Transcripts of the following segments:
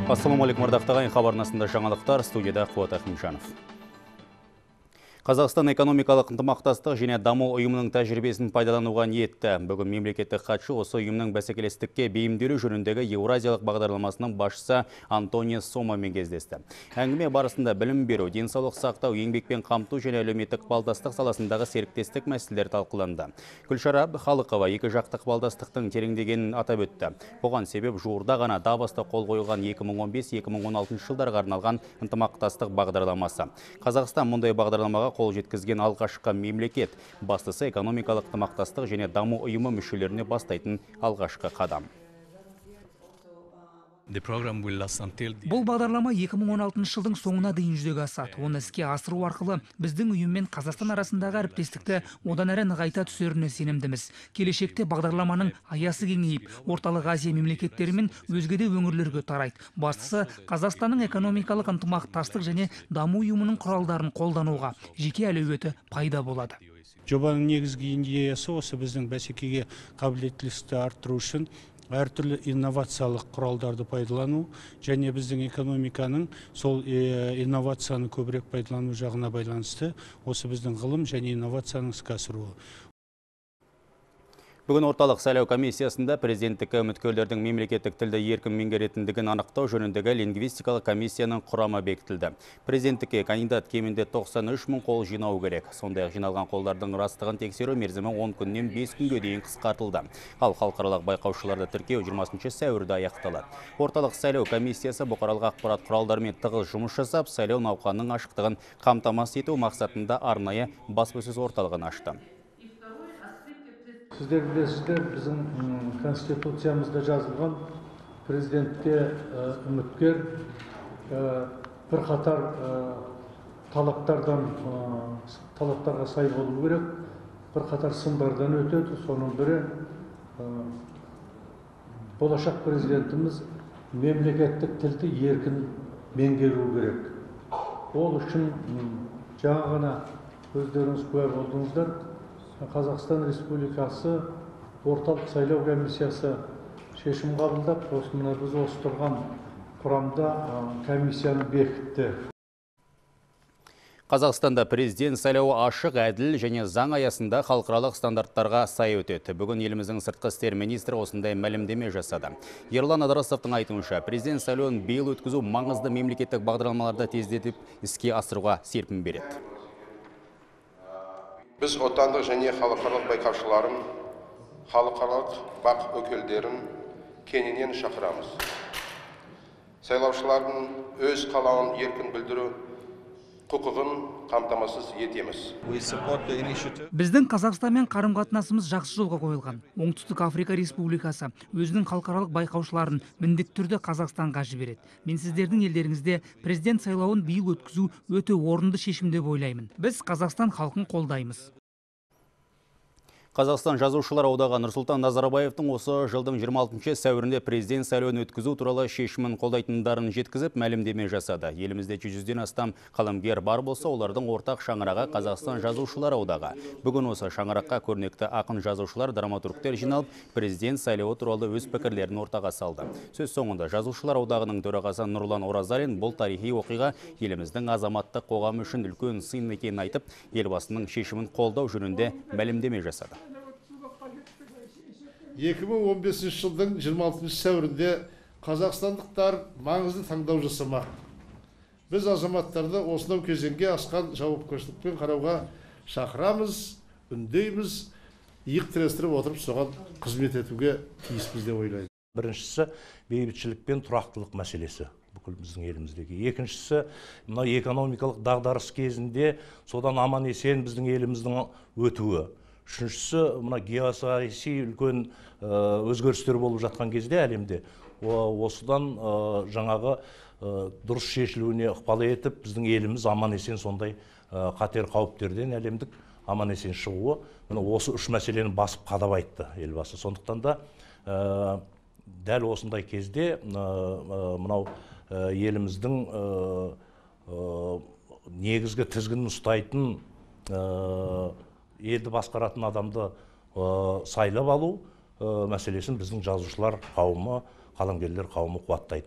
Ассалаумағалейкум, ардақтаған хабар арнасында жаңалықтар, студияда Қуат Ахимжанов. Қазақстан экономикалық ынтымақтастық және даму ұйымының тәжірибесін пайдалануға ниетті. Бүгін мемлекеттік хатшы осы ұйымның бәсекелестікке бейімделу жөніндегі Еуразиялық бағдарламасының басшысы Антонио Сомамен кездесті. Әңгіме барысында білім беру, денсаулық сақтау, еңбекпен қамту және әлеуметтік ықпалдастық саласындағы серіктестік мәселелер талқыланды. Гүлшара Әбдіхалықова екі жақтық ықпалдастықтың тереңдегенін атап өтті. Бұған себеп жуырда ғана Давоста қол қойылған 2015-2016 жылдарға арналған ынтымақтастық бағдарламасы. Қазақстан мұндай бағдарламаға қол жеткізген алғашқы мемлекет. Бастысы экономикалық ынтымақтастық және даму ұйымы мүшелеріне бастайтын алғашқы қадам. Бұл бағдарлама 2016 жылдың соңына дейін жүзеге асады. Оны іске асыру арқылы біздің ұйым мен Қазақстан арасындағы әріптестікті одан әрі нығайта түсеріне сенімдіміз. Келешекте бағдарламаның аясы кеңейіп, Орталық Азия мемлекеттері мен өзге де өңірлерге тарайды. Бастысы Қазақстанның экономикалық ынтымақтастық және даму ұйымының құралдарын қолдануға жеке әлеуеті пайда болады. Жобаның негізгі идеясы осы біздің бәсекеге қабілеттілікті арттыру үшін әртүрлі инновациялық құралдарды пайдалану және біздің экономиканың сол инновацияны көбірек пайдалану жағына байланысты осы біздің ғылым және инновацияның іске асыруы. Бүгін орталық сайлау комиссиясында президенттікке үміткерлердің мемлекеттік тілді еркін меңгеретіндігін анықтау жөніндегі лингвистикалық комиссияның құрамы бекітілді. Президенттікке кандидат кемінде 93 мың қол жинау керек. Сондай-ақ жиналған қолдардың растығын тексеру мерзімі 10 күннен 5 күнге дейін қысқартылды. Ал халықаралық байқаушыларды тіркеу 20 сәуірде аяқталады. Орталық сайлау комиссиясы бұқаралық ақпарат құралдарымен тығыз жұмыс жасап, сайлау науқанының ашықтығын қамтамасыз ету мақсатында арнайы баспасөз орталығын ашты. Сіздер білесіздер, біздің конституциямызда жазылған президентке үміткер бірқатар талаптарға сай болу керек, бірқатар сындардан өтеді. Соның бірі болашақ президентіміз мемлекеттік тілді еркін меңгеру керек. Ол үшін жаңа ғана өздеріңіз куә болдыңыздар. Қазақстан Республикасы орталық сайлау комиссиясы шешім қабылдап, біз осы тұрған құрамда комиссияны бекітті. Қазақстанда президент сайлауы ашық, әділ және заң аясында халықаралық стандарттарға сай өтеді. Бүгін еліміздің сыртқы істер министрі осындай мәлімдеме жасады. Ерлан Ыдырысовтың айтуынша, президент сайлауын биыл өткізу маңызды мемлекеттік бағдарламаларды тездетіп іске асыруға серпін береді. Біз отандық және халықаралық байқаушыларын, халықаралық бақ өкілдерін кеңінен шақырамыз. Сайлаушылардың өз қалауын еркін білдіру құқығын қамтамасыз етеміз. Біздің Қазақстанмен қарым-қатынасымыз жақсы жолға қойылған. Оңтүстік Африка Республикасы өзінің халықаралық байқаушыларын міндетті түрде Қазақстанға жібереді. Мен сіздердің елдеріңізде президент сайлауын биыл өткізу өте орынды шешім деп ойлаймын. Біз Қазақстан халқын қолдаймыз. Қазақстан жазушылар одағы Нұрсұлтан Назарбаевтың осы жылдың 26 сәуірінде президент сайлауын өткізу туралы шешімін қолдайтындарын жеткізіп мәлімдеме жасады. Елімізде 100-ден астам қаламгер бар болса, олардың ортақ шаңырағы Қазақстан жазушылар одағы. Бүгін осы шаңыраққа көрнекті ақын жазушылар, драматургтер жиналып, президент сайлауы туралы өз пікірлерін ортаға салды. Сөз соңында жазушылар одағының төрағасы Нұрлан Оразалин бұл тарихи оқиға еліміздің азаматтық қоғам үшін үлкен сын екенін айтып, елбасының шешімін қолдау жөнінде мәлімдеме жасады. 2015 жылдың 26 сәуірінде қазақстандықтар маңызды таңдау жасамақ. Біз азаматтарды осынау кезеңге асқан жауапкершілікпен қарауға шақырамыз, үндейміз, иық тірестіріп отырып соған қызмет етуге тиіспіз деп ойлаймын. Біріншісі бейбітшілік пен тұрақтылық мәселесі бүкіл біздің еліміздегі. Екіншісі мына экономикалық дағдарыс кезінде содан аман есен біздің еліміздің өтуі. Үшіншісі, мына геосаяси үлкен өзгерістер болып жатқан кезде әлемде осыдан жаңағы дұрыс шешілуіне ықпал етіп, біздің еліміз аман есен сондай қатер қауіптерден әлемдік аман есен шығуы, осы үш мәселені басып қадап айтты елбасы. Сондықтан да дәл осындай кезде мынау еліміздің негізгі тізгінін ұстайтын елді басқаратын адамды сайлап алу мәселесін біздің жазушылар қауымы, қаламгерлер қауымы қуаттайды.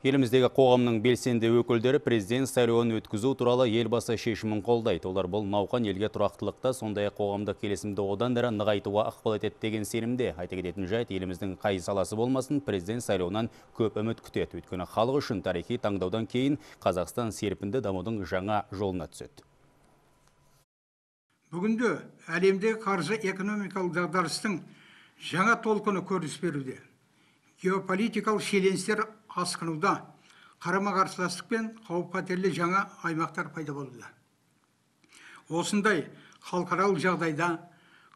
Еліміздегі қоғамның белсенді өкілдері президент сайлауын өткізу туралы елбасы шешімін қолдайды. Олар бұл науқан елге тұрақтылықта, сондай-ақ қоғамдық келісімді одан әрі нығайтуға ықпал етеді деген сенімде. Айта кететін жайт, еліміздің қай саласы болмасын, президент сайлауынан көп үміт күтеді. Өйткені халық үшін тарихи таңдаудан кейін Қазақстан серпінді дамудың жаңа жолына түседі. Бүгінде әлемдегі қаржы экономикалық дағдарыстың жаңа толқыны көрініс беруде. Геополитикалық шиеленістер асқынуда, қарама-қарсыластық пен қауіп-қатерлі жаңа аймақтар пайда болды. Осындай халықаралық жағдайда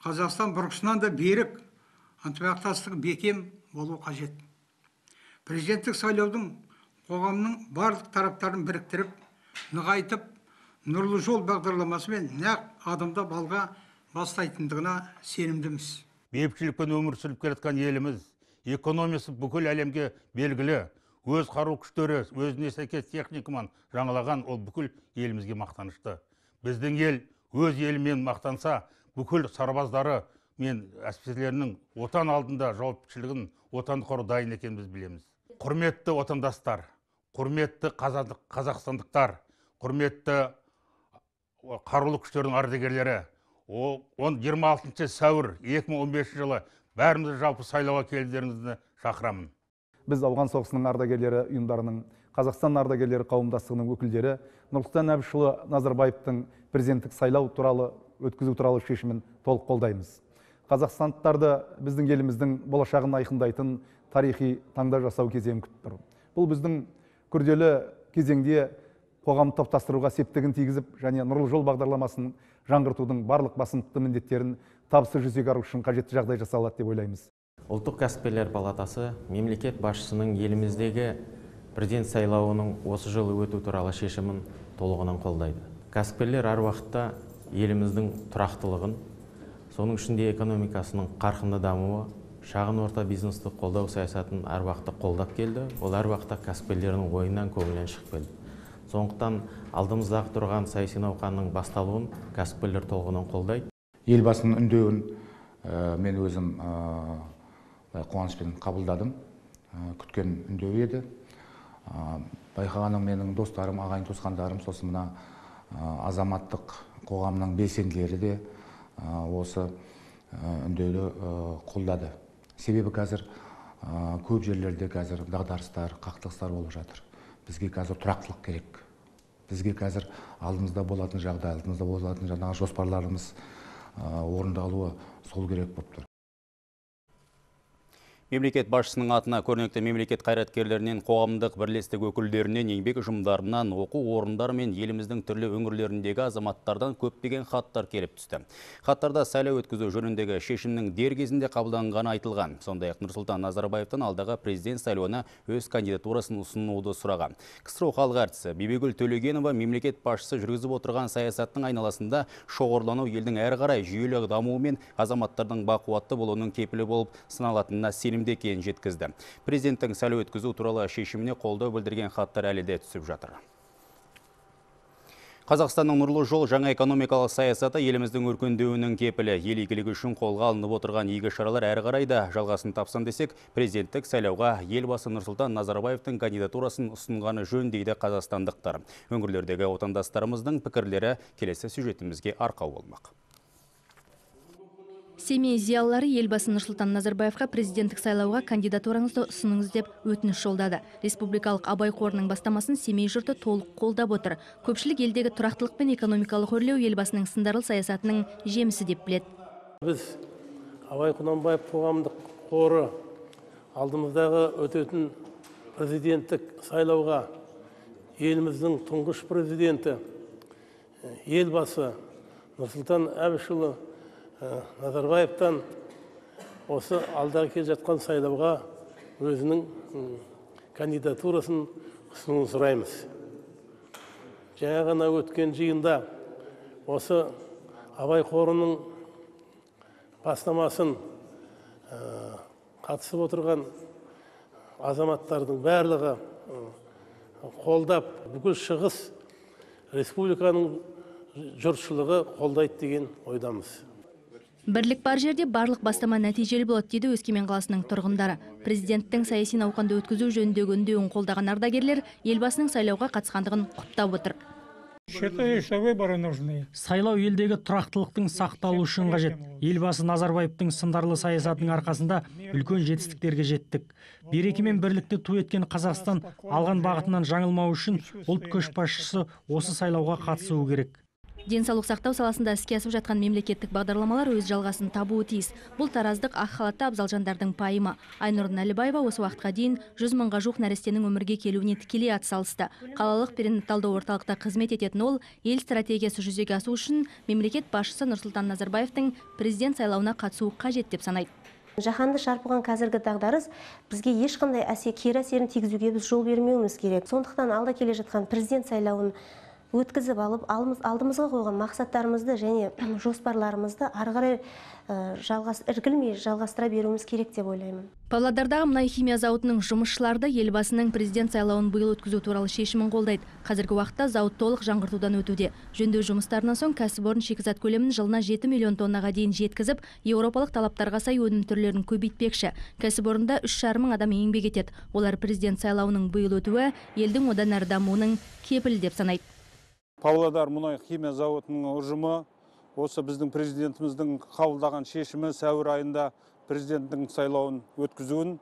Қазақстан бұрынғысынан да берік ынтымақтастық бекем болу қажет. Президенттік сайлаудың қоғамның барлық тараптарын біріктіріп, нығайтып, нұрлы жол бағдарламасымен нақ адымда балға бастайтындығына сенімдіміз. Бейбітшілікпен өмір сүріп келе жатқан еліміз, экономиясы бүкіл әлемге белгілі, өз қару күштері, өзіне сәйкес техникамен жаңалаған ол бүкіл елімізге мақтанышты. Біздің ел өз елімен мақтанса, бүкіл сарбаздары мен әскерлерінің отан алдында жауапкершілігін отанды қорғауға дайын екенін біз білеміз. Құрметті отандастар, құрметті қазақстандықтар, құрметті қарулы күштердің ардагерлері, 26 сәуір 2015 жылы бәрімізді жалпы сайлауға келдеріңізді шақырамын. Біз ауған соғысының ардагерлері ұйымдарының, Қазақстан ардагерлері қауымдастығының өкілдері Нұрсұлтан Әбішұлы Назарбаевтың президенттік сайлау туралы өткізу туралы шешімін толық қолдаймыз. Қазақстандықтарды біздің еліміздің болашағын айқындайтын тарихи таңдау жасау кезеңі күтіп тұр. Бұл біздің күрделі кезеңде қоғамды топтастыруға септігін тигізіп, және нұрлы жол бағдарламасын жаңғыртудың барлық басымдықты міндеттерін табысты жүзеге асыру үшін қажетті жағдай жасалады деп ойлаймыз. Ұлттық кәсіпкерлер палатасы мемлекет басшысының еліміздегі президент сайлауының осы жылы өту туралы шешімін толығынан қолдайды. Кәсіпкерлер әр уақытта еліміздің тұрақтылығын, соның ішінде экономикасының қарқынды дамуы, шағын орта бизнесті қолдау саясатын әр уақытта қолдап келді. Ол әр уақытта кәсіпкерлердің ойынан, көңілінен шығып келді. Сондықтан алдымыздағы тұрған саяси науқанның басталуын кәсіпкерлер толығынан қолдайды. Елбасының үндеуін мен өзім қуанышпен қабылдадым. Күткен үндеу еді. Байқағаным менің достарым, ағайын туысқандарым, сосын мына азаматтық қоғамның белсенділері де осы үндеуді қолдады. Себебі қазір көп жерлерде қазір дағдарыстар, қақтығыстар болып жатыр. Бізге қазір тұрақтылық керек. Бізге қазір алдымызда болатын жағдай, алдымызда болатын жаңағы жоспарларымыз орындалуы сол керек болып тұр. Мемлекет басшысының атына көрнекті мемлекет қайраткерлерінен, қоғамдық бірлестік өкілдерінен, еңбек ұжымдарынан, оқу орындары мен еліміздің түрлі өңірлеріндегі азаматтардан көптеген хаттар келіп түсті. Хаттарда сайлау өткізу жөніндегі шешімнің дер кезінде қабылданғаны айтылған. Сондай-ақ Нұрсұлтан Назарбаевтан алдағы президент сайлауына өз кандидатурасын ұсынуды сұраған. КСРО халық әртісі Бибігүл Төлегенова мемлекет басшысы жүргізіп отырған саясаттың айналасында шоғырлану елдің әрі қарай жүйелі дамуы мен азаматтардың бақуатты болуының кепілі болып сыналатынына сенім екенін жеткізді. Президенттің сайлау өткізу туралы шешіміне қолдау білдірген хаттар әлі де түсіп жатыр. Қазақстанның нұрлы жол жаңа экономикалық саясаты еліміздің өркендеуінің кепілі. Ел игілігі үшін қолға алынып отырған игі шаралар әрі қарай да жалғасын тапсын десек, президенттік сайлауға елбасы Нұрсұлтан Назарбаевтың кандидатурасын ұсынғаны жөн дейді қазақстандықтар. Өңірлердегі отандастарымыздың пікірлері келесі сюжетімізге арқау болмақ. Семей зиялылары елбасы Нұрсұлтан Назарбаевқа президенттік сайлауға кандидатураңызды ұсыныңыз деп өтініш жолдады. Республикалық Абай қорының бастамасын Семей жұрты толық қолдап отыр. Көпшілік елдегі тұрақтылық пен экономикалық өрлеу елбасының сындарлы саясатының жемісі деп біледі. Біз Абай Құнанбаев қоғамдық қоры алдымыздағы өтетін президенттік сайлауға еліміздің тұңғыш президенті елбасы Нұрсұлтан Әбішұлы Назарбаевтан осы алдағы келе жатқан сайлауға өзінің кандидатурасын ұсынуын сұраймыз. Жаңа ғана өткен жиында осы Абай қорының бастамасын қатысып отырған азаматтардың барлығы қолдап, бүкіл шығыс республиканың жұртшылығы қолдайды деген ойдамыз. Бірлік бар жерде барлық бастама нәтижелі болады дейді Өскемен қаласының тұрғындары. Президенттің саяси науқанды өткізу жөніндегі үндеуін қолдаған ардагерлер елбасының сайлауға қатысқандығын құптап отыр. Сайлау елдегі тұрақтылықтың сақталуы үшін қажет. Елбасы Назарбаевтың сындарлы саясатының арқасында үлкен жетістіктерге жеттік. Береке мен бірлікті ту еткен Қазақстан алған бағытынан жаңылмау үшін ұлт көшбасшысы осы сайлауға қатысуы керек. Денсаулық сақтау саласында іске асып жатқан мемлекеттік бағдарламалар өз жалғасын табуы тиіс. Бұл тараздық ақ халатты абзал жандардың пайымы. Айнұр Нәлібаева осы уақытқа дейін 100 мыңға жуық нәрестенің өмірге келуіне тікелей атсалысты. Қалалық перинаталдық орталықта қызмет ететін ол, ел стратегиясы жүзеге асу үшін мемлекет басшысы Нұрсұлтан Назарбаевтың президент сайлауына қатысуы қажет деп санайды. Жаһанды шарпыған қазіргі дағдарыс бізге ешқандай кері әсерін тигізуге біз жол бермеуіміз керек. Сондықтан алда келе жатқан президент сайлауын өткізіп алып, алдымызға қойған мақсаттарымызды және жоспарларымызды ары қарай іркілмей жалғастыра беруіміз керек деп ойлаймын. Павлодардағы мұнай химия зауытының жұмысшылары елбасының президент сайлауын биыл өткізу туралы шешімін қолдайды. Қазіргі уақытта зауыт толық жаңғыртудан өтуде. Жөндеу жұмыстарынан соң кәсіпорын шикізат көлемін жылына 7 миллион тоннаға дейін жеткізіп, еуропалық талаптарға сай өнім түрлерін көбейтпекші. Кәсіпорында 3,5 мың адам еңбек етеді. Олар президент сайлауының биыл өтуі елдің одан әрі дамуының кепілі деп санайды. Павлодар мұнай химия зауытының ұжымы осы біздің президентіміздің қабылдаған шешімі сәуір айында президенттің сайлауын өткізуін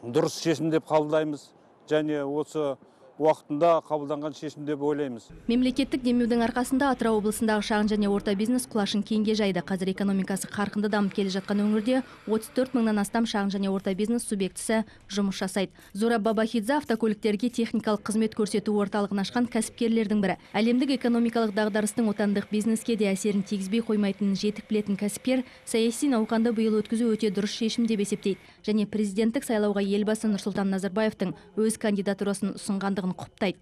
дұрыс шешім деп қабылдаймыз және осы уақытында қабылданған шешім деп ойлаймыз. Мемлекеттік демеудің арқасында Атырау облысындағы шағын және орта бизнес құлашын кеңге жайды. Қазір экономикасы қарқынды дамып келе жатқан өңірде 34 мыңнан астам шағын және орта бизнес субъектісі жұмыс жасайды. Зураб Бабахидзе автокөліктерге техникалық қызмет көрсету орталығын ашқан кәсіпкерлердің бірі. Әлемдік экономикалық дағдарыстың отандық бизнеске де әсерін тигізбей қоймайтынын жетік білетін кәсіпкер саяси науқанды биыл өткізу өте дұрыс шешім деп есептейді. Және президенттік сайлауға елбасы Нұрсұлтан Назарбаевтың өз кандидатурасын ұсынғандығын құптайды.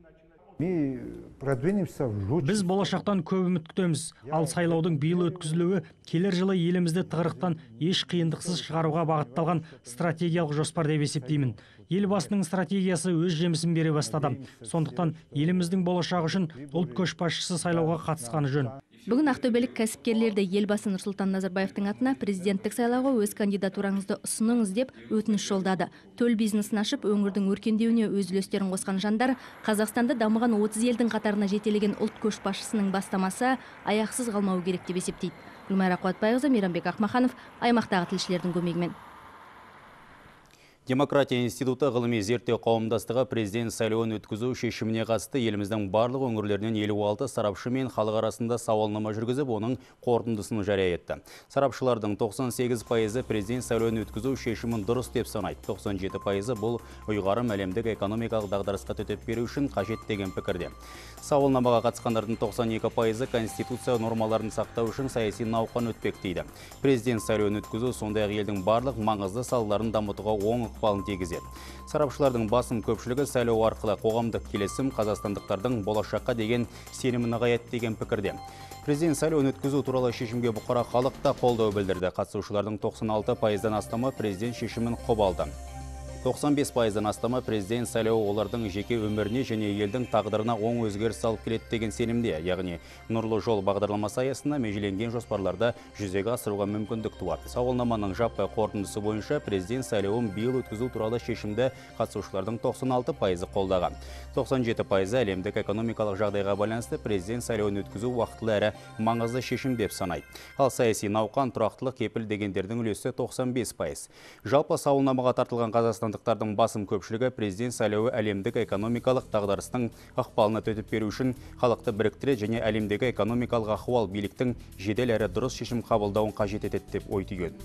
Біз болашақтан көп үміт күтеміз. Ал сайлаудың биыл өткізілуі келер жылы елімізді тығырықтан еш қиындықсыз шығаруға бағытталған стратегиялық жоспар деп есептеймін. Елбасының стратегиясы өз жемісін бере бастады. Сондықтан еліміздің болашағы үшін ұлт көшбасшысы сайлауға қатысқаны жөн. Бүгін ақтөбелік кәсіпкерлерді елбасы Нұрсұлтан Назарбаевтың атына президенттік сайлауға өз кандидатураңызды ұсыныңыз деп өтініш жолдады. Төл бизнесін ашып, өңірдің өркендеуіне өз үлестерін қосқан жандар Қазақстанды дамыған 30 елдің қатарына жетелеген ұлт көшбасшысының бастамасы аяқсыз қалмауы керек деп есептейді. Гүлмайра Қуатбайқызы, Мейрамбек Ақмаханов, аймақтағы тілшілердің көмегімен. Демократия институты ғылыми зерттеу қауымдастығы президент сайлауын өткізу шешіміне қатысты еліміздің барлық өңірлерінен 56 сарапшы мен халық арасында сауалнама жүргізіп, оның қорытындысын жария етті. Сарапшылардың 98% президент сайлауын өткізу шешімін дұрыс деп санайды. 97% бұл ұйғарым әлемдік экономикалық дағдарысқа төтеп беру үшін қажет деген пікірде. Сауалнамаға қатысқандардың 92% конституция нормаларын сақтау үшін саяси науқан өтпек дейді. Президент сайлауын өткізу сондай-ақ елдің барлық маңызды салаларын дамытуға оң ықпалын тигізеді. Сарапшылардың басым көпшілігі сайлау арқылы қоғамдық келісім қазақстандықтардың болашаққа деген сенімін нығаяды деген пікірде. Президент сайлауын өткізу туралы шешімге бұқара халық та қолдау білдірді. Қатысушылардың 96%-дан астамы президент шешімін құп алды. 95%-дан астамы президент сайлауы олардың жеке өміріне және елдің тағдырына оң өзгеріс алып келеді деген сенімде. Яғни нұрлы жол бағдарламасы аясында межеленген жоспарларды жүзеге асыруға мүмкіндік туады. Сауалнаманың жаппай қорытындысы бойынша президент сайлауын биыл өткізу туралы шешімді қатысушылардың 96% қолдаған. 97% әлемдік экономикалық жағдайға байланысты президент сайлауын өткізу уақытылы әрі маңызды шешім деп санайды. Ал саяси науқан, тұрақтылық, кепіл дегендердің үлесі 95%. Жалпы сауалнамаға тартылған қазақстандықтардың басым көпшілігі президент сайлауы әлемдік экономикалық дағдарыстың ықпалына төтеп беру үшін халықты біріктіре және әлемдегі экономикалық ахуал биліктің жедел әрі дұрыс шешім қабылдауын қажет етеді деп ой түйген.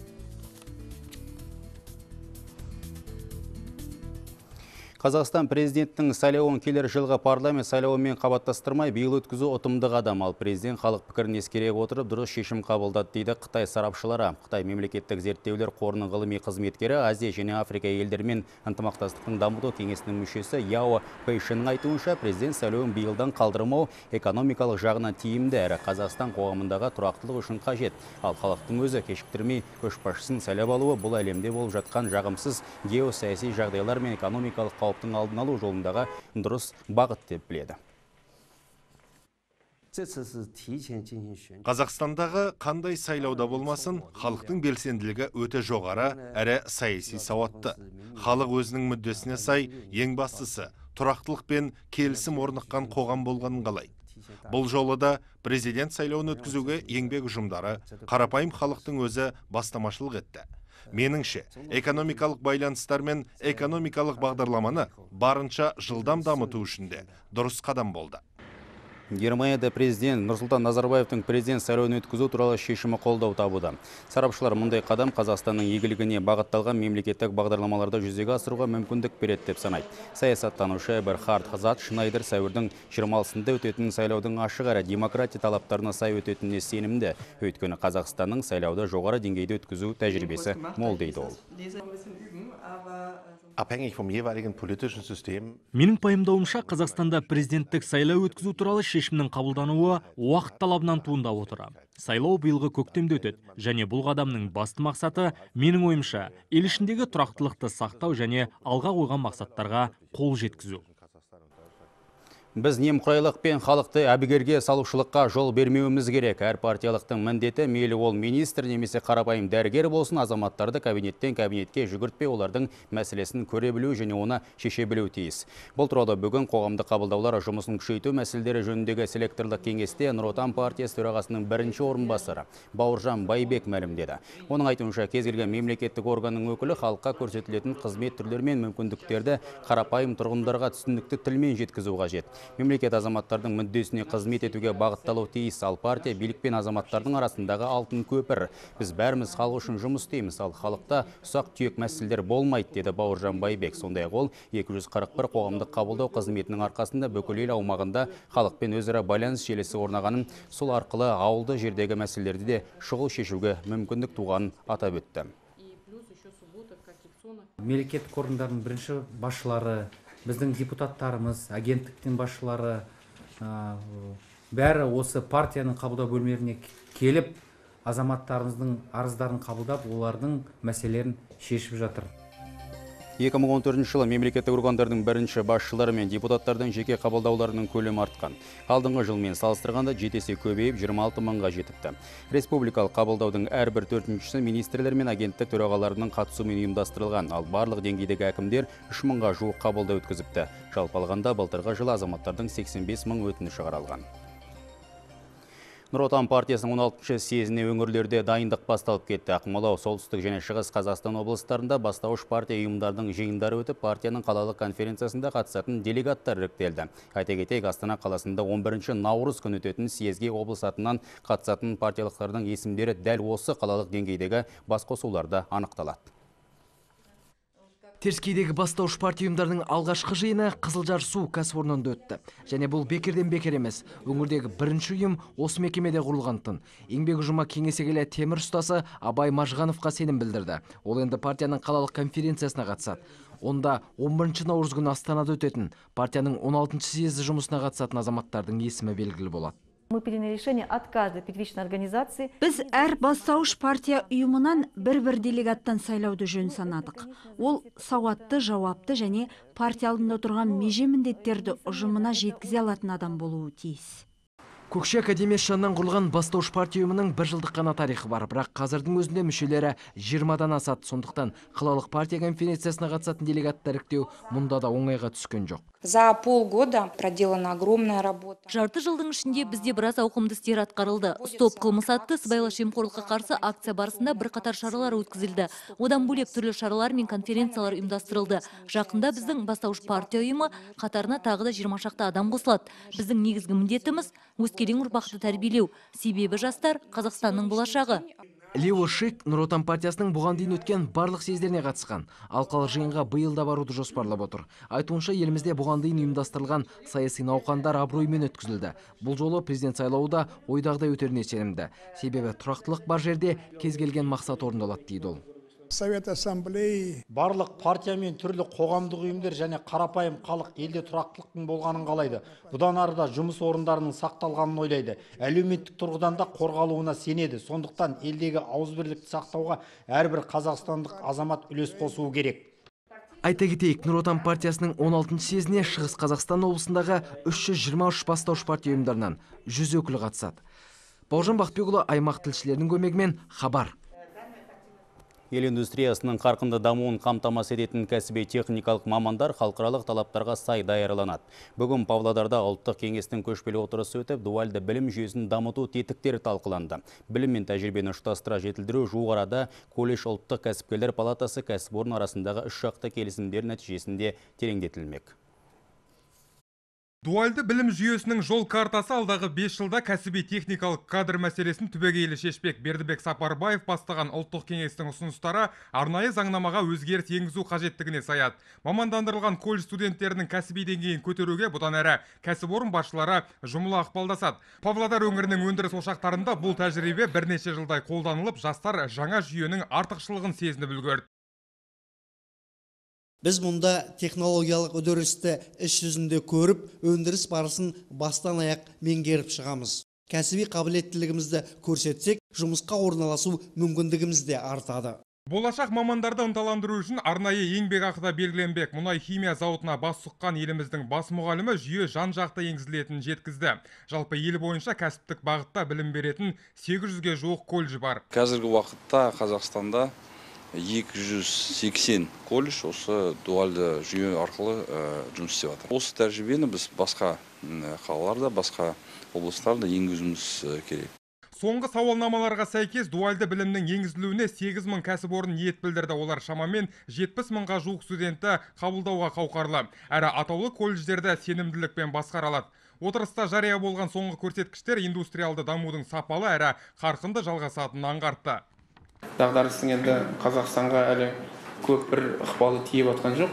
Қазақстан президенттің сайлауын келер жылғы парламент сайлауымен қабаттастырмай биыл өткізу ұтымды қадам, ал президент халық пікірін ескере отырып дұрыс шешім қабылдады дейді Қытай сарапшылары. Қытай мемлекеттік зерттеулер қорының ғылыми қызметкері, Азия және Африка елдерімен ынтымақтастықтың дамыту кеңесінің мүшесі Яо Пэйшеннің айтуынша, президент сайлауын биылдан қалдырмау экономикалық жағынан тиімді әрі Қазақстан қоғамындағы тұрақтылық үшін қажет. Ал халықтың өзі кешіктірмей көшбасшысын сайлап алуы бұл әлемде болып жатқан жағымсыз геосаяси жағдайлар мен экономикалық қауіптің алдын алу жолындағы дұрыс бағыт деп біледі. Қазақстандағы қандай сайлауда болмасын, халықтың белсенділігі өте жоғары, әрі саяси сауатты. Халық өзінің мүддесіне сай, ең бастысы тұрақтылық пен келісім орныққан қоғам болғанын қалайды. Бұл жолы да президент сайлауын өткізуге еңбек ұжымдары, қарапайым халықтың өзі бастамашылық етті. Меніңше, экономикалық байланыстар мен экономикалық бағдарламаны барынша жылдам дамыту үшін де дұрыс қадам болды. Германияда президент Нұрсұлтан Назарбаевтың президент сайлауын өткізу туралы шешімі қолдау табуда. Сарапшылар мұндай қадам Қазақстанның игілігіне бағытталған мемлекеттік бағдарламаларды жүзеге асыруға мүмкіндік береді деп санайды. Саясаттанушы Эберхард Шнайдер сәуірдің 20-сында өтетін сайлаудың ашық әрі демократия талаптарына сай өтетініне сенімді. Өйткені Қазақстанның сайлауды жоғары деңгейде өткізу тәжірибесі мол дейді ол. Менің пайымдауымша, Қазақстанда президенттік сайлау өткізу туралы шешімнің қабылдануы уақыт талабынан туындап отыр. Сайлау биылғы көктемде өтеді және бұл қадамның басты мақсаты, менің ойымша, ел ішіндегі тұрақтылықты сақтау және алға қойған мақсаттарға қол жеткізу. Біз немқұрайлық пен халықты әбігерге салушылыққа жол бермеуіміз керек. Әр партиялықтың міндеті, мейлі ол министр немесе қарапайым дәрігер болсын, азаматтарды кабинеттен кабинетке жүгіртпей олардың мәселесін көре білу және оны шеше білу тиіс. Бұл туралы бүгін қоғамдық қабылдаулар жұмысын күшейту мәселелері жөніндегі селекторлық кеңесте Нұр Отан партиясы төрағасының бірінші орынбасары Бауыржан Байбек мәлімдеді. Оның айтуынша, кез келген мемлекеттік органның өкілі халыққа көрсетілетін қызмет түрлері мен мүмкіндіктерді қарапайым тұрғындарға түсінікті тілмен жеткізу қажет. Мемлекет азаматтардың мүддесіне қызмет етуге бағытталу тиіс, ал партия билік пен азаматтардың арасындағы алтын көпір. Біз бәріміз халық үшін жұмыс істейміз, ал халықта ұсақ түйек мәселелер болмайды, деді Бауыржан Байбек. Сондай-ақ ол 241 қоғамдық қабылдау қызметінің арқасында бүкіл ел аумағында халықпен өзара байланыс желісі орнағанын, сол арқылы ауылды жердегі мәселелерді де шұғыл шешуге мүмкіндік туғанын атап өтті. Мемлекеттік органдардың бірінші басшылары, біздің депутаттарымыз, агенттіктің басшылары бәрі осы партияның қабылдау бөлмелеріне келіп, азаматтарымыздың арыздарын қабылдап, олардың мәселелерін шешіп жатыр. 2014 жылы мемлекеттік органдардың бірінші басшылары мен депутаттардың жеке қабылдауларының көлемі артқан. Алдыңғы жылмен салыстырғанда 7 есе көбейіп 26 мыңға жетіпті. Республикалық қабылдаудың әрбір 4-шісі министрлер мен агенттік төрағаларының қатысуымен ұйымдастырылған, ал барлық деңгейдегі әкімдер 3 мыңға жуық қабылдау өткізіпті. Жалпы алғанда былтырғы жылы азаматтардың 85 мың өтініші қаралған. Нұр Отан партиясының 16-шы съезіне өңірлерде дайындық басталып кетті. Ақмола, солтүстік және шығыс Қазақстан облыстарында бастауыш партия ұйымдардың жиындары өтіп, партияның қалалық конференциясында қатысатын делегаттар іріктелді. Айта кетейік, Астана қаласында 11 наурыз күні өтетін съезге облыс атынан қатысатын партиялықтардың есімдері дәл осы қалалық деңгейдегі басқосуларда анықталады. Теріскейдегі бастауыш партия ұйымдарының алғашқы жиыны Қызылжар су кәсіпорнында өтті. Және бұл бекерден бекер емес. Өңірдегі бірінші ұйым осы мекемеде құрылғантын. Еңбек ұжымы кеңесе келе темір ұстасы Абай Мажғановқа сенім білдірді. Ол енді партияның қалалық конференциясына қатысады. Онда 11 наурыз күні Астанада өтетін партияның 16-шы съезі жұмысына қатысатын азаматтардың есімі белгілі болады. Мы приняли решение отказа первичной организации. Біз әр бастауыш партия ұйымынан бір делегаттан сайлауды жөн санадық. Ол сауатты, жауапты және партия алдында тұрған меже міндеттерді ұжымына жеткізе алатын адам болуы тиіс. Көкше академиясы жанынан құрылған бастауыш партия ұйымының 1 жылдық қана тарихы бар, бірақ қазірдің өзінде мүшелері 20-дан асады. Сондықтан қалалық партия конференциясына қатысатын делегаттар іріктеу мұнда да оңайға түскен жоқ. За полгода проделана огромная работа. Жарты жылдың ішінде бізде біраз ауқымды істер атқарылды. Стоп қылмыс атты сыбайлас жемқорлыққа қарсы акция барысында бірқатар шаралар өткізілді. Одан бөлек түрлі шаралар мен конференциялар ұйымдастырылды. Жақында біздің бастауыш партия ұйымы қатарына тағы да 20 шақты адам қосылады. Біздің негізгі міндетіміз өскелең ұрпақты тәрбиелеу. Себебі жастар Қазақстанның болашағы. Лео Шик Нұр Отан партиясының бұған дейін өткен барлық съездеріне қатысқан. Алқалы жиынға биыл да баруды жоспарлап отыр. Айтуынша, елімізде бұған дейін ұйымдастырылған саяси науқандар абыроймен өткізілді. Бұл жолы президент сайлауы да ойдағыдай өтеріне сенімді. Себебі тұрақтылық бар жерде кез келген мақсат орындалады дейді ол. Совет ассамблеи барлық партия мен түрлі қоғамдық ұйымдар және қарапайым халық елде тұрақтылықтың болғанын қалайды. Бұдан арыда жұмыс орындарының сақталғанын ойлайды. Әлеуметтік тұрғыдан да қорғалуына сенеді. Сондықтан елдегі ауызбірлікті сақтауға әрбір қазақстандық азамат үлес қосуы керек. Айта кетейік, Нұр Отан партиясының 16 съезіне Шығыс Қазақстан облысындағы 323 бастауыш партия ұйымдарынан 100 өкілі қатысады. Бауыржан Бақбекұлы, аймақ тілшілерінің көмегімен хабар. Ел индустриясының қарқынды дамуын қамтамасыз ететін кәсіби техникалық мамандар халықаралық талаптарға сай даярланады. Бүгін Павлодарда ұлттық кеңестің көшпелі отырысы өтіп, дуальды білім жүйесін дамыту тетіктері талқыланды. Білім мен тәжірибені ұштастыра жетілдіру жуық арада колледж ұлттық кәсіпкерлер палатасы кәсіпорын арасындағы үш жақты келісімдер нәтижесінде тереңдетілмек. Дуальды білім жүйесінің жол картасы алдағы 5 жылда кәсіби техникалық кадр мәселесін түбегейлі шешпек. Бердібек Сапарбаев бастаған ұлттық кеңестің ұсыныстары арнайы заңнамаға өзгеріс енгізу қажеттігіне саяды. Мамандандырылған колледж студенттерінің кәсіби деңгейін көтеруге бұдан әрі кәсіпорын басшылары жұмыла ықпалдасады. Павлодар өңірінің өндіріс ошақтарында бұл тәжірибе бірнеше жылдай қолданылып, жастар жаңа жүйенің артықшылығын сезініп үлгерді. Біз мұнда технологиялық үдерісті іс жүзінде көріп, өндіріс барысын бастан аяқ меңгеріп шығамыз. Кәсіби қабілеттілігімізді көрсетсек, жұмысқа орналасу мүмкіндігіміз де артады. Болашақ мамандарды ынталандыру үшін арнайы еңбекақы да белгіленбек. Мұнай химия зауытына бас сұққан еліміздің бас мұғалімі жүйе жан-жақты енгізілетінін жеткізді. Жалпы ел бойынша кәсіптік бағытта білім беретін 800-ге жуық колледж бар. Қазіргі уақытта Қазақстанда 280 колледж осы дуальды жүйе арқылы жұмыс істеп жатыр. Осы тәжірибені біз басқа қалаларда, басқа облыстарда енгізуіміз керек. Соңғы сауалнамаларға сәйкес дуальды білімнің енгізілуіне 8000 кәсіпорын ниет білдірді. Олар шамамен 70 мыңға жуық студентті қабылдауға қауқарлы. Әрі атаулы колледждерді сенімділікпен басқара алады. Отырыста жария болған соңғы көрсеткіштер индустриалды дамудың сапалы әрі қарқынды жалғасатынын аңғартты. Дағдарыстың енді Қазақстанға әлі көп бір ықпалы тиіп атқан жоқ.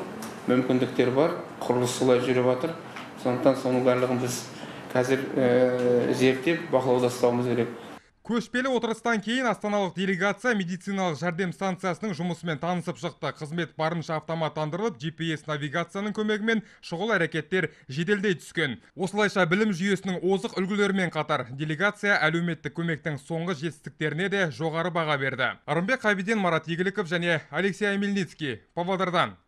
Мүмкіндіктер бар, құрылыс солай жүріп жатыр. Сондықтан соның барлығын біз қазір зерттеп, бақылауда ұстауымыз керек. Көшпелі отырыстан кейін астаналық делегация медициналық жәрдем станциясының жұмысымен танысып шықты. Қызмет барынша автоматтандырылып, GPS навигацияның көмегімен шұғыл әрекеттер жеделдей түскен. Осылайша білім жүйесінің озық үлгілерімен қатар делегация әлеуметтік көмектің соңғы жетістіктеріне де жоғары баға берді. Арымбек Қабиден, Марат Игіліков және Алексей Амельницкий, Павлодардан.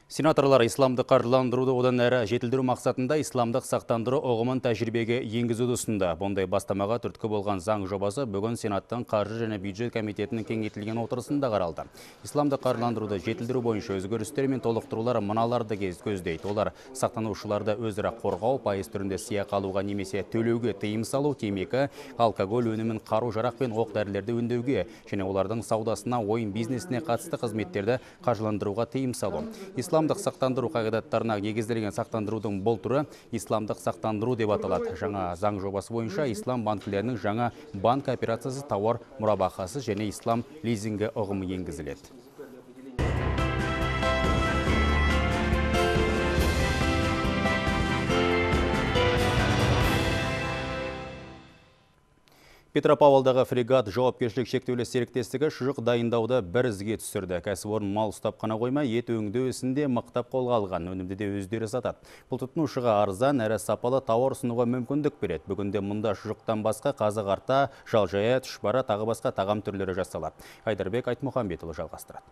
Сенаторлар исламды қаржыландыруды одан әрі жетілдіру мақсатында исламдық сақтандыру ұғымын тәжірибеге енгізуді ұсынды. Бұндай бастамаға түрткі болған заң жобасы бүгін Сенаттың қаржы және бюджет комитетінің кеңейтілген отырысында қаралды. Исламды қаржыландыруды жетілдіру бойынша өзгерістер мен толықтырулар мыналарды көздейді. Олар сақтанушыларды өзара қорғау, пайыз түрінде сыйақы алуға немесе төлеуге тыйым салу, темекі, алкоголь өнімін, қару-жарақ пен оқ-дәрілерді өндеуге және олардың саудасына, ойын бизнесіне қатысты қызметтерді қаржыландыруға тыйым салу. Исламдық сақтандыру қағидаттарына негізделген сақтандырудың бұл түрі исламдық сақтандыру деп аталады. Жаңа заң жобасы бойынша ислам банкілерінің жаңа банк операциясы, тауар мұрабақасы және ислам лизингі ұғымы енгізіледі. Петропавлдағы фрегат жауапкершілік шектеулі серіктестігі шұжық дайындауды бір ізге түсірді. Кәсіпорын мал ұстап қана қоймай, ет өңдеу ісінде мықтап қолға алған, өнімді де өздері сатады. Бұл тұтынушыға арзан әрі сапалы тауар ұсынуға мүмкіндік береді. Бүгінде мұнда шұжықтан басқа қазы қарта, жалжая, түшпара, тағы басқа тағам түрлері жасалады. Айдарбек Айтмұхамбетұлы жалғастырады.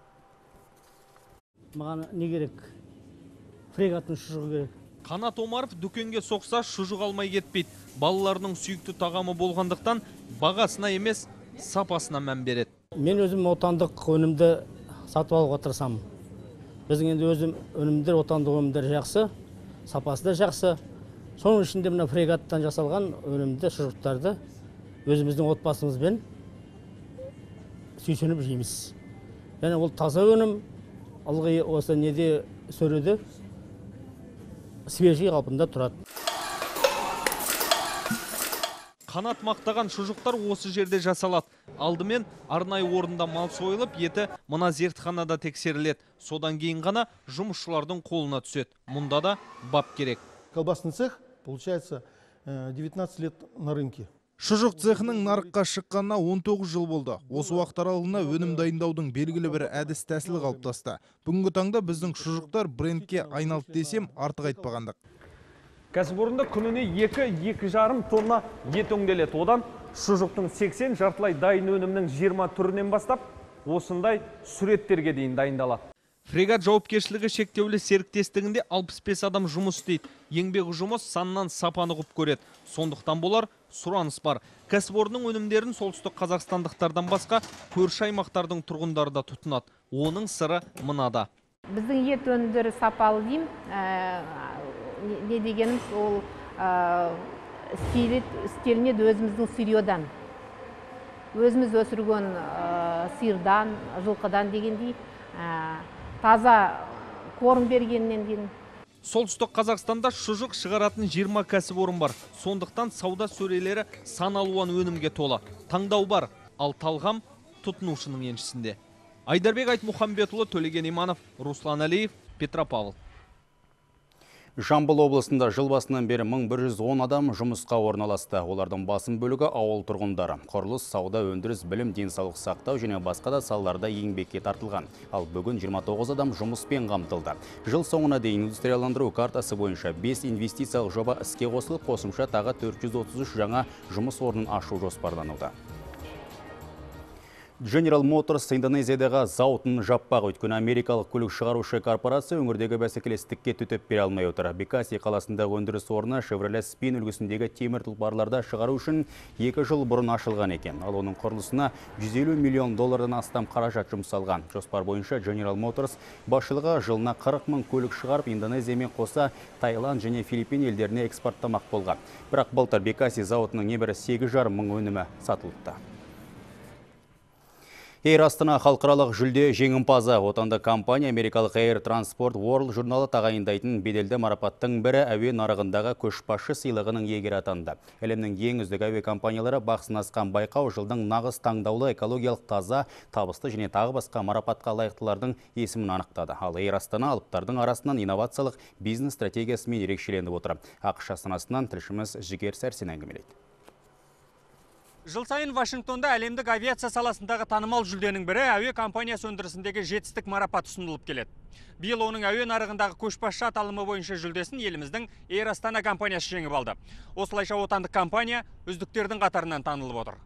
Маған не керек? Фрегаттың шұжығы керек. Қанат Омаров дүкенге соқса шұжық алмай кетпейді. Балаларының сүйікті тағамы болғандықтан бағасына емес, сапасына мән береді. Мен өзім отандық өнімді сатып алуға тырысамын. Біздің енді өзім өнімдер, отандық өнімдер жақсы, сапасы да жақсы. Соның ішінде мына фрегаттан жасалған өнімді шұжықтарды өзіміздің отбасымызбен сүйсініп жейміз. Және ол таза өнім, ылғи осы неде сөреде свежий қалпында тұрады. Қанат мақтаған шұжықтар осы жерде жасалады. Алдымен арнайы орында мал сойылып, еті мына зертханада тексеріледі. Содан кейін ғана жұмысшылардың қолына түседі. Мұнда да бап керек. Колбасный цех, получается, 19 лет на рынке. Шұжық цехының нарыққа шыққанына 19 жыл болды. Осы уақыт аралығында өнім дайындаудың белгілі бір әдіс тәсілі қалыптасты. Бүгінгі таңда біздің шұжықтар брендке айналды десем артық айтпағандық. Кәсіпорында күніне 2-2,5 тонна ет өңделеді. Одан шұжықтың 80, жартылай дайын өнімнің 20 түрінен бастап, осындай суреттерге дейін дайындалады. Фрегат жауапкершілігі шектеулі серіктестігінде 65 адам жұмыс істейді. Еңбек ұжымы саннан сапаны құп көреді. Сондықтан болар сұраныс бар. Кәсіпорынның өнімдерін солтүстік қазақстандықтардан басқа көрші аймақтардың тұрғындары да тұтынады. Оның сыры мынада. Біздің ет өнімдері сапалы деймін. Не дегеніміз ол істелінеді өзіміздің сырьедан. Өзіміз өсірген сиырдан, жылқыдан дегендей таза корм бергеннен кейін. Солтүстік Қазақстанда шұжық шығаратын 20 кәсіпорын бар. Сондықтан сауда сөрелері сан алуан өнімге толы. Таңдау бар, ал талғам тұтынушының еншісінде. Айдарбек Айтмұхамбетұлы, Төлеген Иманов, Руслан Алиев, Петропавл. Жамбыл облысында жыл басынан бері 1110 адам жұмысқа орналасты. Олардың басым бөлігі ауыл тұрғындары. Құрылыс, сауда, өндіріс, білім, денсаулық сақтау және басқа да салаларда еңбекке тартылған. Ал бүгін 29 адам жұмыспен қамтылды. Жыл соңына дейін индустрияландыру картасы бойынша 5 инвестициялық жоба іске қосылып, қосымша тағы 433 жаңа жұмыс орнын ашу жоспарлануда. General Motors Индонезиядағы зауытын жаппақ, өйткені америкалық көлік шығарушы корпорация өңірдегі бәсекелестікке төтеп бере алмай отыр. Бекаси қаласындағы өндіріс орны Chevrolet Spin үлгісіндегі темір тұлпарларда шығару үшін 2 жыл бұрын ашылған екен. Ал оның құрылысына $150 миллион астам қаражат жұмсалған. Жоспар бойынша General Motors басшылығы жылына 40 мың көлік шығарып, Индонезиямен қоса Таиланд және Филиппин елдеріне экспорттамақ болған. Бірақ былтыр Бекаси зауытының небәрі 8,5 мың өнімі сатылыпты. Air Астана халықаралық жүлде жеңімпазы. Отандық компания америкалық Air Transport World журналы тағайындайтын беделді марапаттың бірі әуе нарығындағы көшбасшы сыйлығының иегері атанды. Әлемнің ең үздік әуе компаниялары бақ сынасқан байқау жылдың нағыз таңдаулы экологиялық таза, табысты және тағы басқа марапатқа лайықтылардың есімін анықтады. Ал Air Астана алыптардың арасынан инновациялық бизнес стратегиясымен ерекшеленіп отыр. ақш астанасынан тілшіміз Жігер Сәрсен әңгімелейді. Жыл сайын Вашингтонда әлемдік авиация саласындағы танымал жүлденің бірі әуе компаниясы өндірісіндегі жетістік марапат ұсынылып келеді. Биыл оның әуе нарығындағы көшбасшы аталымы бойынша жүлдесін еліміздің Air Астана компаниясы жеңіп алды. Осылайша отандық компания үздіктердің қатарынан танылып отыр.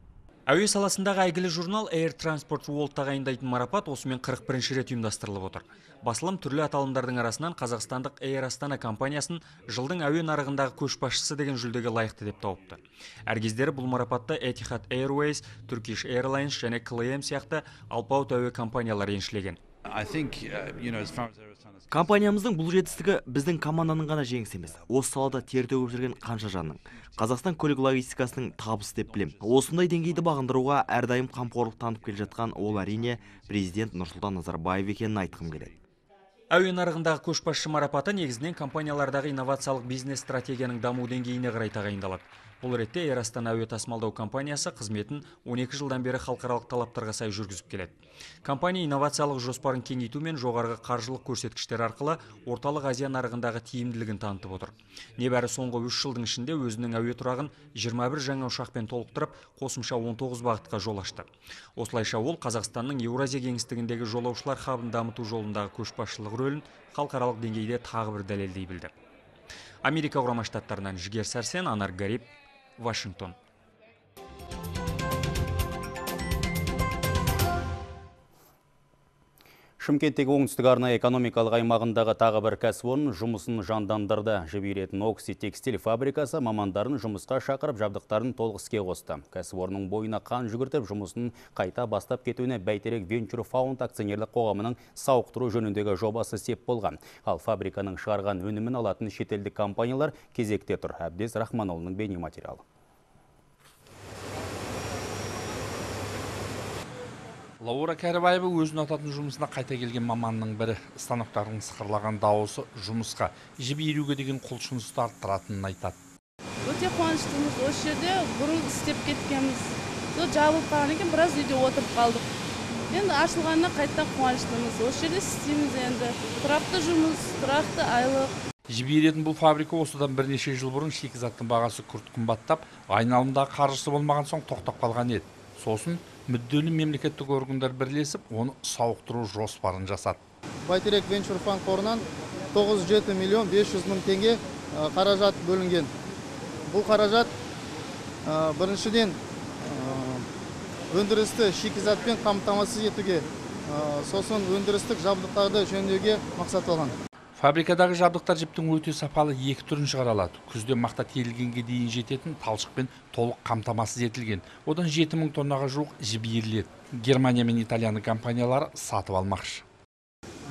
Әуе саласындағы әйгілі журнал Air Transport World тағайындайтын марапат осымен 41 рет ұйымдастырылып отыр. Басылым түрлі аталымдардың арасынан қазақстандық Air Астана компаниясын жылдың әуе нарығындағы көшбасшысы деген жүлдеге лайықты деп тауыпты. Әргездері бұл марапатты Etihad Airways, Turkish Airlines және KLM сияқты алпауыт әуе компаниялары еншілеген. Компаниямыздың бұл жетістігі біздің команданың ғана жеңісі емес. Осы салада тер төгіп жүрген қанша жанның. Қазақстан көлік логистикасының табысы деп білем. Осындай деңгейді бағындыруға әрдайым қамқорлық танытып келе жатқан ол әрине президент Нұрсұлтан Назарбаев екенін айтқым келеді. Әуе нарығындағы көшбасшы марапаты негізінен компаниялардағы инновациялық бизнес стратегияның даму деңгейіне қарай тағайындалады. Бұл ретте Air Астана әуе тасымалдау компаниясы қызметін 12 жылдан бері халықаралық талаптарға сай жүргізіп келеді. Компания инновациялық жоспарын кеңейту мен жоғарғы қаржылық көрсеткіштер арқылы орталық Азия нарығындағы тиімділігін танытып отыр. Небәрі соңғы 3 жылдың ішінде өзінің әуе тұрағын 21 жаңа ұшақпен толықтырып, қосымша 19 бағытқа жол ашты. Осылайша ол Қазақстанның Еуразия кеңістігіндегі жолаушылар хабын дамыту жолындағы көшбасшылық рөлін халықаралық деңгейде тағы бір дәлелдей білді. Америка құрама штаттарынан Жігер Сәрсен, Анар Гарип, Вашингтон. Шымкенттегі оңтүстік арнайы экономикалық аймағындағы тағы бір кәсіпорын жұмысын жандандырды. Жіберетін Окси текстиль фабрикасы мамандарын жұмысқа шақырып, жабдықтарын толық іске қосты. Кәсіпорынның бойына қан жүгіртіп, жұмысын қайта бастап кетуіне Бәйтерек Venture Fund акционерлік қоғамының сауықтыру жөніндегі жобасы сеп болған. Ал фабриканың шығарған өнімін алатын шетелдік компаниялар кезекте тұр. Әбдез Рахманұлының бейнематериалы. Лаура Кәрібаева өзін ататын жұмысына қайта келген маманның бірі. Станоктардың сықырлаған дауысы жұмысқа жібі еруге деген құлшынысты арттыратынын айтады. Өте қуаныштымыз. Осы жерде бұрын істеп кеткенбіз. Жабылып қалған екен, біраз үйде отырып қалдық. Енді ашылғанына қайта қуаныштымыз. Осы жерде істейміз енді. Тұрақты жұмыс, тұрақты айлық. Жібі еретін бұл фабрика осыдан бірнеше жыл бұрын шикізаттың бағасы күрт қымбаттап, айналымдағы қаржысы болмаған соң тоқтап қалған еді. Сосын мүдделі мемлекеттік органдар бірлесіп, оны сауықтыру жоспарын жасады. Бәйтерек Venture Fund қорынан 97 миллион 500 мың теңге қаражат бөлінген. Бұл қаражат біріншіден өндірісті шикізатпен қамтамасыз етуге, сосын өндірістік жабдықтарды жөндеуге мақсат алған. Фабрикадағы жабдықтар жіптің өте сапалы екі түрін шығара алады. Күзде мақта терілгенге дейін жететін талшықпен толық қамтамасыз етілген. Одан 7000 тоннаға жуық жіп иіріледі. Германия мен Италияның компаниялары сатып алмақшы.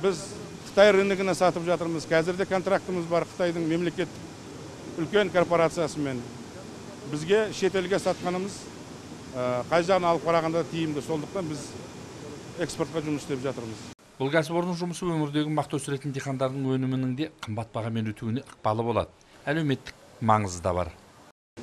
Біз Қытай рыногына сатып жатырмыз. Қазірде контрактымыз бар Қытайдың мемлекеттік үлкен корпорациясымен. Бізге шетелге сатқанымыз қай жағын алып қарағанда тиімді. Сондықтан біз экспортқа жұмыс істеп жатырмыз. Бұл кәсіпорын жұмысы өңірдегі мақта өсіретін диқандардың өнімінің де қымбат бағамен өтуіне ықпалы болады. Әлеуметтік маңызы да бар.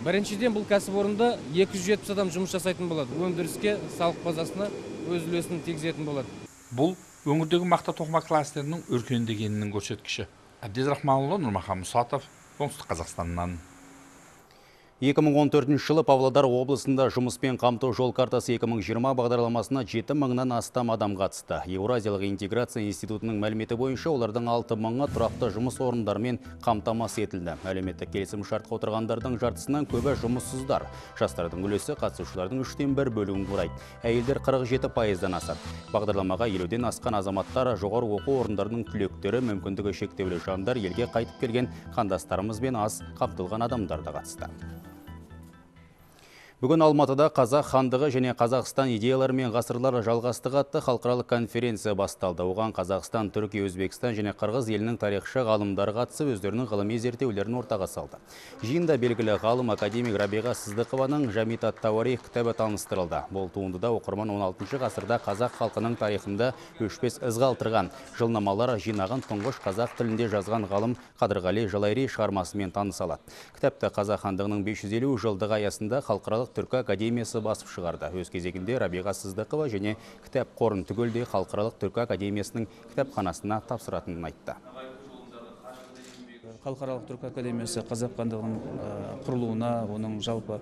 Біріншіден бұл кәсіпорында 270 адам жұмыс жасайтын болады. Өндіріске, салық базасына өз үлесін тигізетін болады. Бұл өңірдегі мақта тоқыма кластерінің өркендегенінің көрсеткіші. Әбдез Рахманұлы, Нұрмахан Мұсатов, Оңтүстік Қазақстаннан. 2014 жылы Павлодар облысында жұмыспен қамту жол картасы 2020 бағдарламасына 7000-нан астам адам қатысты. Еуразиялық интеграция институтының мәліметі бойынша олардың 6000-ға тұрақты жұмыс орындарымен қамтамасыз етілді. Әлеуметтік келісім шартқа отырғандардың жартысынан көбі жұмыссыздар. Жастардың үлесі қатысушылардың 3/4 бөлігін құрайды. Әйелдер 47%-дан асады. Бағдарламаға 50-ден асқан азаматтар, жоғары оқу орындарының түлектері, мүмкіндігі шектеулі жандар, елге қайтып келген қандастарымызбен аз қамтылған адамдар да қатысты. Бүгін Алматыда Қазақ хандығы және Қазақстан идеялары мен ғасырлар жалғастығы атты халықаралық конференция басталды. Оған Қазақстан, Түркия, Өзбекстан және Қырғыз елінің тарихшы ғалымдары қатысып, өздерінің ғылыми зерттеулерін ортаға салды. Жиында белгілі ғалым академик Рабиға Сыздықованың Жамит ат-Тауарих кітабы таныстырылды. Бұл туындыда оқырман 16 ғасырда қазақ халқының тарихында өшпес із қалдырған жылнамалар жинаған тұңғыш қазақ тілінде жазған ғалым Қадырғали Жалайри шығармасымен таныса алады. Кітапты Қазақ хандығының 550 жылдығы аясында халықаралық Түркі академиясы басып шығарды. Өз кезегінде Рабиға Сыздықова және кітап қорын түгелдей халықаралық Түркі академиясының кітапханасына тапсыратынын айтты. Халықаралық Түркі академиясы Қазақ хандығының құрылуына, оның жалпы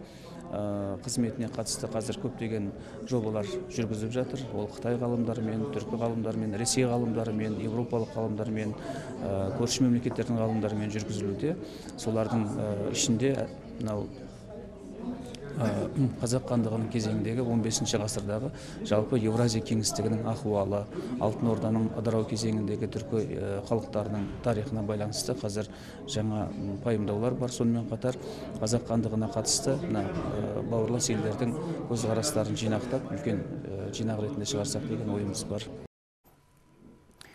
қызметіне қатысты қазір көптеген жобалар жүргізіп жатыр. Ол Қытай ғалымдарымен, Түркі ғалымдарымен, Ресей ғалымдарымен, Европалық ғалымдарымен, көрші мемлекеттердің ғалымдарымен жүргізілуде. Солардың ішінде Қазақ хандығының кезеңіндегі 15 ғасырдағы жалпы Еуразия кеңістігінің ахуалы, Алтын Орданың ыдырау кезеңіндегі түркі халықтарының тарихына байланысты қазір жаңа пайымдаулар бар. Сонымен қатар Қазақ хандығына қатысты бауырлас елдердің көзқарастарын жинақтап, үлкен жинақ ретінде шығарсақ деген ойымыз бар.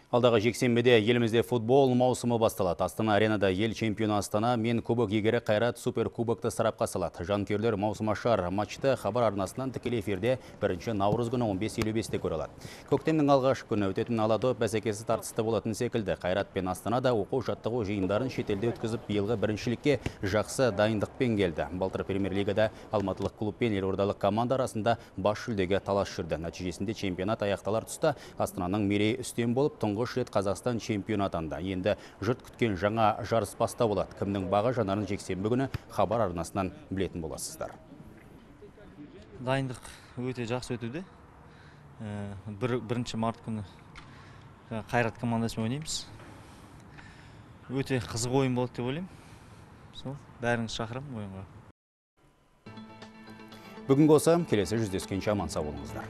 Алдағы жексенбіде елімізде футбол маусымы басталады. Астана аренада ел чемпионы Астана мен кубок егері Қайрат суперкубокты сарапқа салады. Жанкүйерлер маусымашар матчты хабар арнасынан тікелей эфирде 1 наурыз күні 15:55-те көре алады. Көктемнің алғашқы күні өтетін аладоп бәсекесі тартысты болатын секілді. Қайрат пен Астана да оқу-жаттығу жиындарын шетелде өткізіп, биылғы біріншілікке жақсы дайындықпен келді. Былтыр премьер-лигада Алматылық клуб пен елордалық команда арасында бас жүлдеге талас жүрді. Нәтижесінде чемпионат аяқталар тұста Астананың мерейі үстем болып, тұңғыш рет Қазақстан чемпионы атанды. Енді жұрт күткен жаңа жарыс баста болады. Кімнің бағы жанарын жексенбі күні хабар арнасынан білетін боласыздар. Дайындық өте жақсы өтуде. 1 март күні Қайрат командасымен ойнаймыз. Өте қызық ойын болады деп ойлаймын. Сол, бәріңіз шақырамын ойынға. Бүгінгі осы, келесі жүздескенше аман сау болыңыздар.